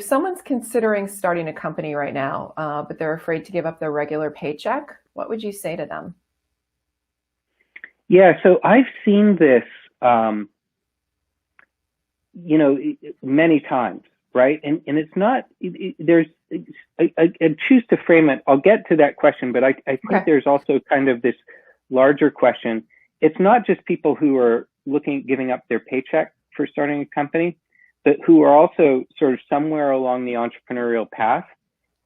someone's considering starting a company right now, but they're afraid to give up their regular paycheck, what would you say to them? Yeah, so I've seen this, many times, right? And it's not, I choose to frame it. I'll get to that question, but I think Okay. there's also kind of this larger question. It's not just people who are looking at giving up their paycheck for starting a company, but who are also sort of somewhere along the entrepreneurial path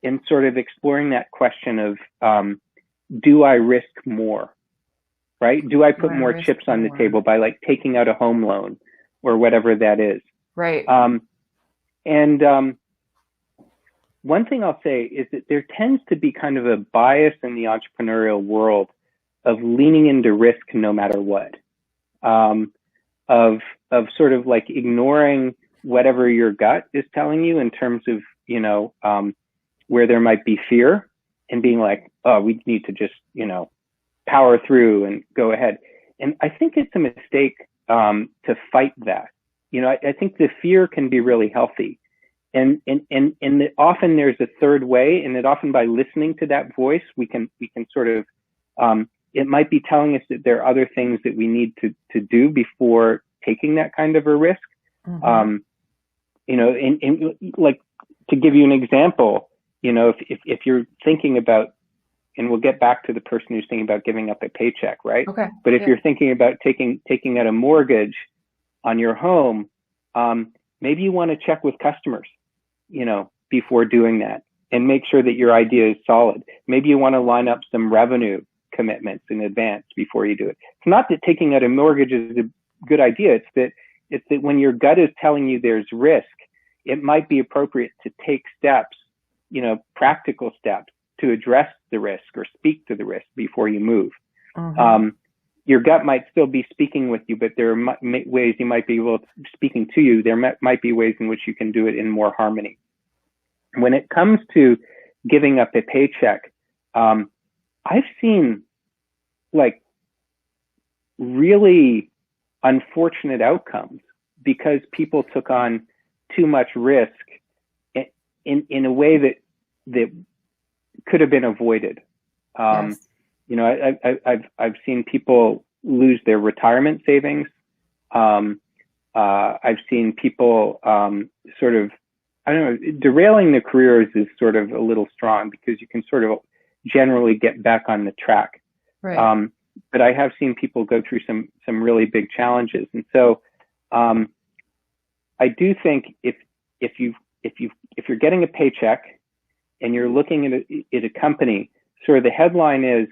and sort of exploring that question of, do I risk more? Right? Do I put more chips on the table by like taking out a home loan or whatever that is? Right. One thing I'll say is that there tends to be kind of a bias in the entrepreneurial world of leaning into risk no matter what, of sort of like ignoring whatever your gut is telling you in terms of, where there might be fear and being like, oh, we need to just, power through and go ahead. And I think it's a mistake to fight that. I think the fear can be really healthy. And often there's a third way, and that often by listening to that voice, we can sort of, it might be telling us that there are other things that we need to do before taking that kind of a risk. Mm-hmm. And like, to give you an example, if you're thinking about, and we'll get back to the person who's thinking about giving up a paycheck, right? Okay. But if you're thinking about taking out a mortgage on your home, maybe you want to check with customers, before doing that and make sure that your idea is solid. Maybe you want to line up some revenue commitments in advance before you do it. It's not that taking out a mortgage is a good idea. It's that when your gut is telling you there's risk, it might be appropriate to take steps, practical steps to address the risk or speak to the risk before you move. Mm-hmm. Your gut might still be speaking with you, but there are ways you might be able to speaking to you. There might be ways in which you can do it in more harmony. When it comes to giving up a paycheck, I've seen like really unfortunate outcomes because people took on too much risk in a way that could have been avoided. Yes. I've seen people lose their retirement savings. I've seen people sort of, derailing the careers is sort of a little strong because you can sort of generally get back on the track. Right. But I have seen people go through some really big challenges. And so I do think if you're getting a paycheck and you're looking at a company, sort of the headline is,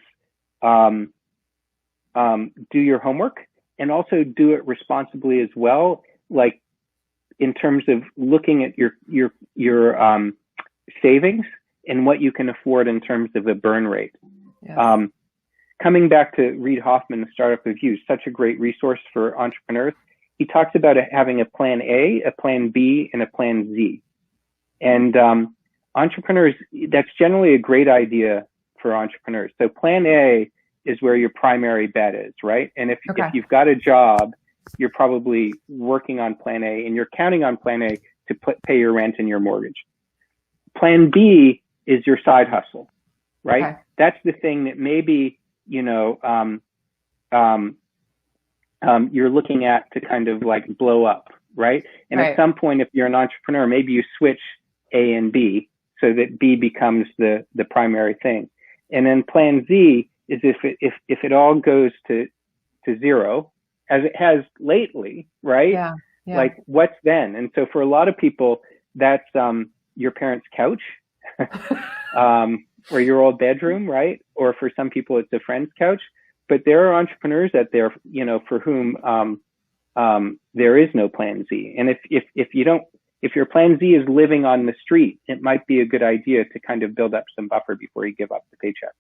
do your homework and also do it responsibly as well. Like in terms of looking at your savings and what you can afford in terms of a burn rate. Yes. Coming back to Reid Hoffman, the Startup Review, such a great resource for entrepreneurs. He talks about having a plan A, a plan B, and a plan Z. And entrepreneurs, that's generally a great idea for entrepreneurs. So plan A is where your primary bet is, right? And if you've got a job, you're probably working on plan A and you're counting on plan A to pay your rent and your mortgage. Plan B is your side hustle, right? Okay. That's the thing that maybe, you're looking at to kind of like blow up, right? And at some point, if you're an entrepreneur, maybe you switch A and B so that B becomes the primary thing. And then plan Z is if it all goes to zero, as it has lately, right? Yeah. Like what's then? And so for a lot of people, that's your parents' couch or your old bedroom, right? Or for some people, it's a friend's couch. But there are entrepreneurs out there, for whom there is no plan Z. And if your plan Z is living on the street, it might be a good idea to kind of build up some buffer before you give up the paycheck.